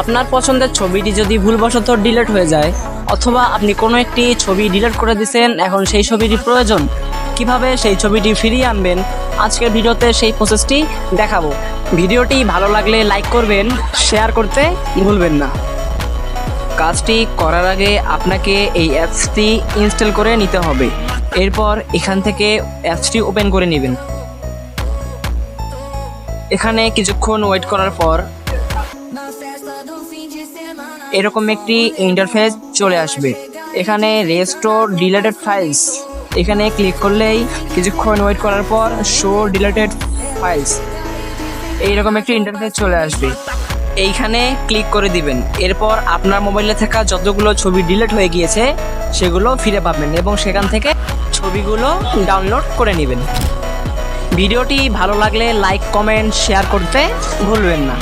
আপনার পছন্দের ছবিটি যদি ভুলবশত ডিলিট হয়ে যায় অথবা আপনি কোনো একটি ছবি ডিলিট করে দিয়েছেন, এখন সেই ছবিটি প্রয়োজন, কিভাবে সেই ছবিটি ফিরিয়ে আনবেন আজকের ভিডিওতে সেই প্রসেসটি দেখাবো। ভিডিওটি ভালো লাগলে লাইক করবেন, শেয়ার করতে ভুলবেন না। কাজটি করার আগে আপনাকে এই অ্যাপসটি ইনস্টল করে নিতে হবে। এরপর এখান থেকে অ্যাপসটি ওপেন করে নেবেন। এখানে কিছুক্ষণ ওয়েট করার পর এরকম একটি ইন্টারফেস চলে আসবে। এখানে রেস্টোর ডিলিটেড ফাইলস, এখানে ক্লিক করলেই কিছুক্ষণ ওয়েট করার পর শো ডিলিটেড ফাইলস এইরকম একটি ইন্টারফেস চলে আসবে। এইখানে ক্লিক করে দিবেন। এরপর আপনার মোবাইলে থাকা যতগুলো ছবি ডিলিট হয়ে গিয়েছে সেগুলো ফিরে পাবেন এবং সেখান থেকে ছবিগুলো ডাউনলোড করে নেবেন। ভিডিওটি ভালো লাগলে লাইক, কমেন্ট, শেয়ার করতে ভুলবেন না।